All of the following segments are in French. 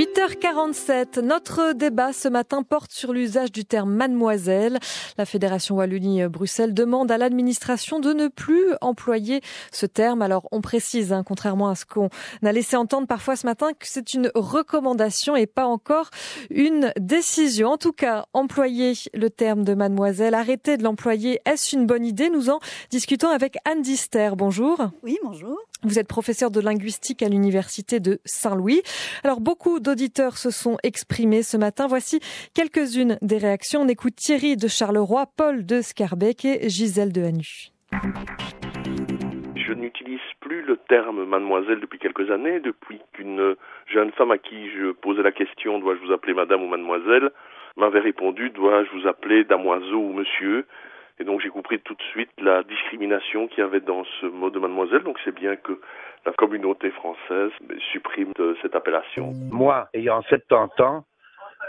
8h47, notre débat ce matin porte sur l'usage du terme mademoiselle. La Fédération Wallonie-Bruxelles demande à l'administration de ne plus employer ce terme. Alors on précise, contrairement à ce qu'on a laissé entendre parfois ce matin, que c'est une recommandation et pas encore une décision. En tout cas, employer le terme de mademoiselle, arrêter de l'employer, est-ce une bonne idée? Nous en discutons avec Anne Dister. Bonjour. Oui, bonjour. Vous êtes professeure de linguistique à l'Université de Saint-Louis. Alors, beaucoup d'auditeurs se sont exprimés ce matin. Voici quelques-unes des réactions. On écoute Thierry de Charleroi, Paul de Scarbeck et Gisèle de Hanu. Je n'utilise plus le terme mademoiselle depuis quelques années, depuis qu'une jeune femme à qui je posais la question « dois-je vous appeler madame ou mademoiselle ?» m'avait répondu « dois-je vous appeler damoiseau ou monsieur ?» Et donc j'ai compris tout de suite la discrimination qu'il y avait dans ce mot de mademoiselle. Donc c'est bien que la communauté française supprime cette appellation. Moi, ayant 70 ans,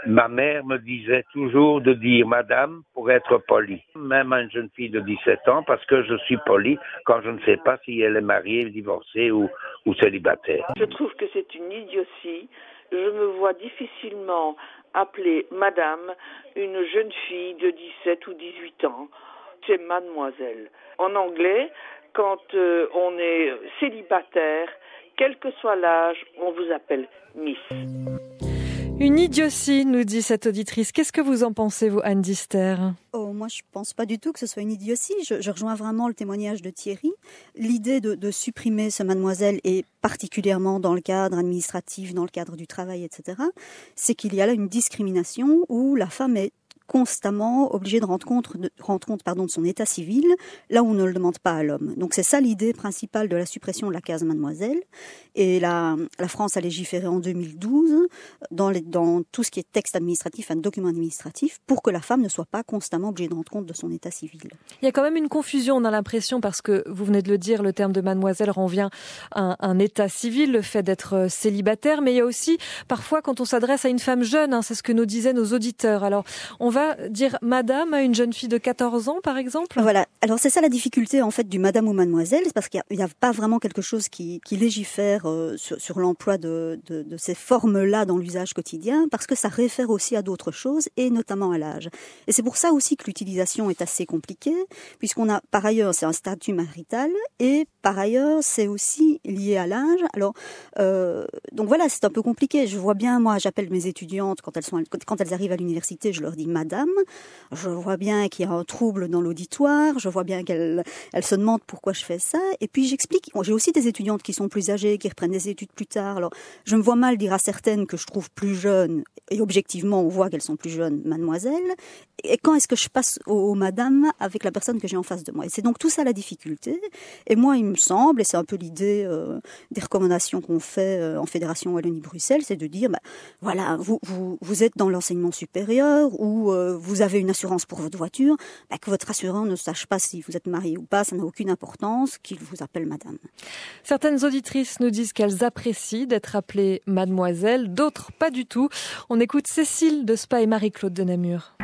ma mère me disait toujours de dire madame pour être poli. Même à une jeune fille de 17 ans, parce que je suis poli quand je ne sais pas si elle est mariée, divorcée ou célibataire. Je trouve que c'est une idiotie. Je me vois difficilement appeler madame une jeune fille de 17 ou 18 ans. C'est mademoiselle. En anglais, quand on est célibataire, quel que soit l'âge, on vous appelle Miss. Une idiotie, nous dit cette auditrice. Qu'est-ce que vous en pensez, vous, Anne Dister ? Oh, moi, je pense pas du tout que ce soit une idiotie. Je rejoins vraiment le témoignage de Thierry. L'idée de supprimer ce mademoiselle, et particulièrement dans le cadre administratif, dans le cadre du travail, etc., c'est qu'il y a là une discrimination où la femme est constamment obligée de rendre compte de son état civil, là où on ne le demande pas à l'homme. Donc c'est ça l'idée principale de la suppression de la case mademoiselle. Et la France a légiféré en 2012 dans tout ce qui est texte administratif, un document administratif, pour que la femme ne soit pas constamment obligée de rendre compte de son état civil. Il y a quand même une confusion, on a l'impression, parce que vous venez de le dire, le terme de mademoiselle renvient à un état civil, le fait d'être célibataire, mais il y a aussi parfois quand on s'adresse à une femme jeune, c'est ce que nous disaient nos auditeurs. Alors on va dire madame à une jeune fille de 14 ans, par exemple? Voilà. Alors c'est ça la difficulté en fait du madame ou mademoiselle, c'est parce qu'il n'y a pas vraiment quelque chose qui légifère sur l'emploi de ces formes-là dans l'usage quotidien, parce que ça réfère aussi à d'autres choses, et notamment à l'âge. Et c'est pour ça aussi que l'utilisation est assez compliquée, puisqu'on a, par ailleurs, c'est un statut marital, et par ailleurs, c'est aussi lié à l'âge. Alors, donc voilà, c'est un peu compliqué. Je vois bien, moi, j'appelle mes étudiantes quand elles arrivent à l'université, je leur dis madame. Je vois bien qu'il y a un trouble dans l'auditoire, je vois bien qu'elles se demandent pourquoi je fais ça, et puis j'explique. J'ai aussi des étudiantes qui sont plus âgées, qui reprennent des études plus tard. Alors, je me vois mal dire à certaines que je trouve plus jeunes, et objectivement, on voit qu'elles sont plus jeunes, mademoiselle. Et quand est-ce que je passe au madame avec la personne que j'ai en face de moi? Et c'est donc tout ça la difficulté. Et moi, il me semble, et c'est un peu l'idée des recommandations qu'on fait en Fédération Wallonie-Bruxelles, c'est de dire, voilà, vous êtes dans l'enseignement supérieur, ou vous avez une assurance pour votre voiture, que votre assureur ne sache pas si vous êtes marié ou pas, ça n'a aucune importance, qu'il vous appelle madame. Certaines auditrices nous disent qu'elles apprécient d'être appelées mademoiselle, d'autres pas du tout. On écoute Cécile de Spa et Marie-Claude de Namur.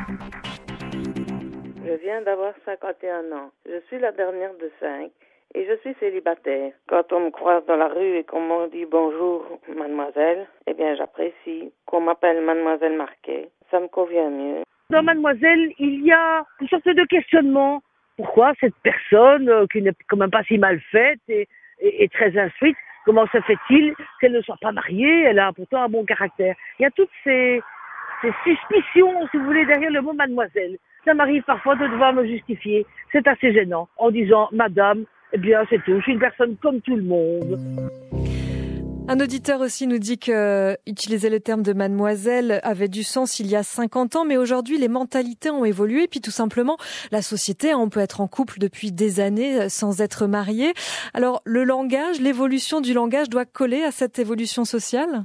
Je viens d'avoir 51 ans. Je suis la dernière de 5 et je suis célibataire. Quand on me croise dans la rue et qu'on me dit bonjour mademoiselle, eh bien j'apprécie. Qu'on m'appelle mademoiselle Marquet, ça me convient mieux. Dans mademoiselle, il y a une sorte de questionnement. Pourquoi cette personne, qui n'est quand même pas si mal faite et très instruite, comment se fait-il qu'elle ne soit pas mariée? Elle a pourtant un bon caractère. Il y a toutes ces suspicions, si vous voulez, derrière le mot mademoiselle. Ça m'arrive parfois de devoir me justifier. C'est assez gênant. En disant madame, eh bien c'est tout, je suis une personne comme tout le monde. Un auditeur aussi nous dit que utiliser le terme de mademoiselle avait du sens il y a 50 ans, mais aujourd'hui les mentalités ont évolué, puis tout simplement la société, on peut être en couple depuis des années sans être marié. Alors le langage, l'évolution du langage doit coller à cette évolution sociale ?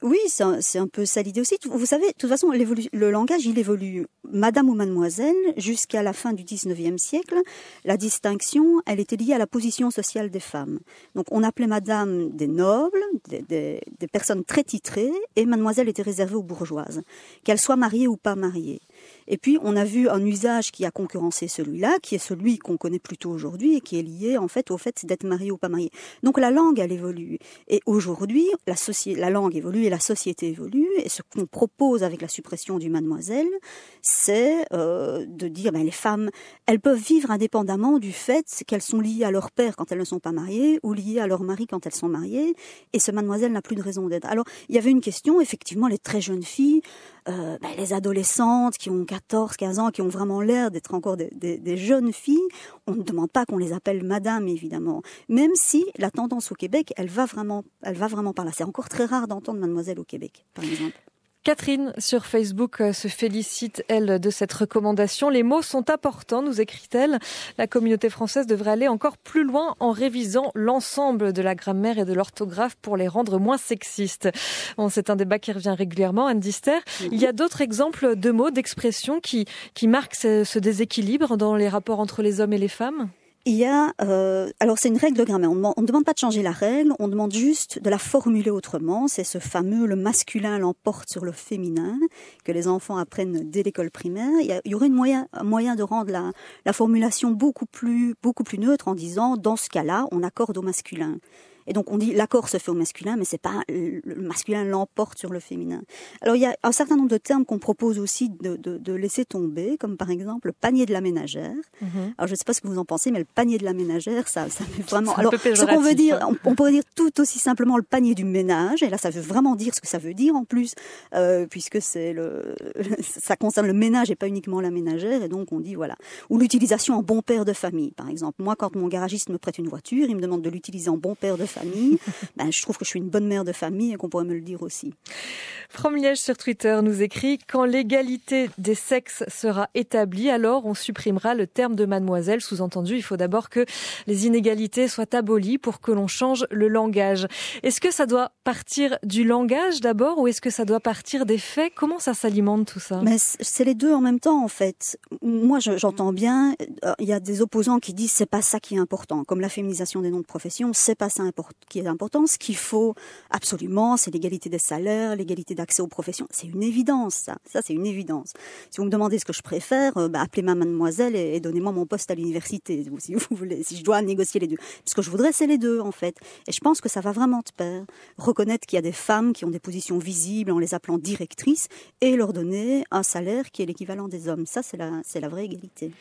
Oui, c'est un peu ça l'idée aussi. Vous savez, de toute façon, le langage, il évolue madame ou mademoiselle jusqu'à la fin du 19e siècle. La distinction, elle était liée à la position sociale des femmes. Donc, on appelait madame des nobles, des personnes très titrées, et mademoiselle était réservée aux bourgeoises, qu'elles soient mariées ou pas mariées. Et puis, on a vu un usage qui a concurrencé celui-là, qui est celui qu'on connaît plutôt aujourd'hui et qui est lié, en fait, au fait d'être marié ou pas marié. Donc, la langue, elle évolue. Et aujourd'hui, la langue évolue et la société évolue. Et ce qu'on propose avec la suppression du mademoiselle, c'est de dire, les femmes, elles peuvent vivre indépendamment du fait qu'elles sont liées à leur père quand elles ne sont pas mariées ou liées à leur mari quand elles sont mariées. Et ce mademoiselle n'a plus de raison d'être. Alors, il y avait une question, effectivement, les très jeunes filles, les adolescentes qui ont 14, 15 ans, qui ont vraiment l'air d'être encore des jeunes filles, on ne demande pas qu'on les appelle madame, évidemment. Même si la tendance au Québec, elle va vraiment par là. C'est encore très rare d'entendre mademoiselle au Québec, par exemple. Catherine, sur Facebook, se félicite, elle, de cette recommandation. Les mots sont importants, nous écrit-elle. La communauté française devrait aller encore plus loin en révisant l'ensemble de la grammaire et de l'orthographe pour les rendre moins sexistes. Bon, c'est un débat qui revient régulièrement, Anne Dister. Il y a d'autres exemples de mots, d'expressions qui marquent ce déséquilibre dans les rapports entre les hommes et les femmes ? Il y a, alors c'est une règle de grammaire. On ne demande pas de changer la règle, on demande juste de la formuler autrement. C'est ce fameux le masculin l'emporte sur le féminin que les enfants apprennent dès l'école primaire. Il y aurait un moyen de rendre la formulation beaucoup plus neutre en disant dans ce cas-là, on accorde au masculin. Et donc on dit l'accord se fait au masculin, mais c'est pas le masculin l'emporte sur le féminin. Alors il y a un certain nombre de termes qu'on propose aussi de laisser tomber, comme par exemple le panier de la ménagère. Alors je ne sais pas ce que vous en pensez, mais le panier de la ménagère, ça fait vraiment. Alors ce qu'on veut dire, on pourrait dire tout aussi simplement le panier du ménage, et là ça veut vraiment dire ce que ça veut dire en plus, puisque ça concerne le ménage et pas uniquement la ménagère, et donc on dit voilà. Ou l'utilisation en bon père de famille, par exemple. Moi, quand mon garagiste me prête une voiture, il me demande de l'utiliser en bon père de famille, je trouve que je suis une bonne mère de famille et qu'on pourrait me le dire aussi. From Liège sur Twitter nous écrit « Quand l'égalité des sexes sera établie, alors on supprimera le terme de mademoiselle. Sous-entendu, il faut d'abord que les inégalités soient abolies pour que l'on change le langage. » Est-ce que ça doit partir du langage d'abord ou est-ce que ça doit partir des faits ? Comment ça s'alimente tout ça ? Mais c'est les deux en même temps en fait. Moi j'entends bien, il y a des opposants qui disent c'est pas ça qui est important, comme la féminisation des noms de profession, c'est pas ça qui est important. Ce qu'il faut absolument, c'est l'égalité des salaires, l'égalité d'accès aux professions. C'est une évidence, ça. Ça, c'est une évidence. Si vous me demandez ce que je préfère, appelez-moi mademoiselle et donnez-moi mon poste à l'université, si vous voulez, si je dois négocier les deux. Ce que je voudrais, c'est les deux, en fait. Et je pense que ça va vraiment de pair. Reconnaître qu'il y a des femmes qui ont des positions visibles en les appelant directrices et leur donner un salaire qui est l'équivalent des hommes. Ça, c'est la vraie égalité.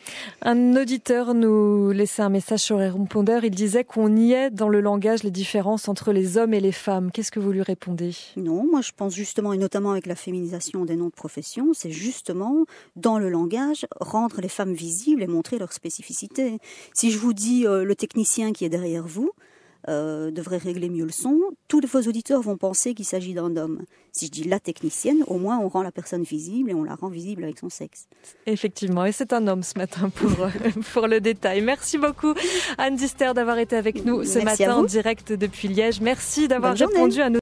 Un auditeur nous laissait un message sur les répondeurs. Il disait qu'on niait dans le langage les différences entre les hommes et les femmes. Qu'est-ce que vous lui répondez ? Non, moi je pense justement, et notamment avec la féminisation des noms de profession, c'est justement dans le langage rendre les femmes visibles et montrer leur spécificité. Si je vous dis le technicien qui est derrière vous devrait régler mieux le son, tous vos auditeurs vont penser qu'il s'agit d'un homme. Si je dis la technicienne, au moins on rend la personne visible et on la rend visible avec son sexe. Effectivement, et c'est un homme ce matin pour le détail. Merci beaucoup Anne Dister d'avoir été avec nous ce matin en direct depuis Liège. Merci d'avoir répondu à nos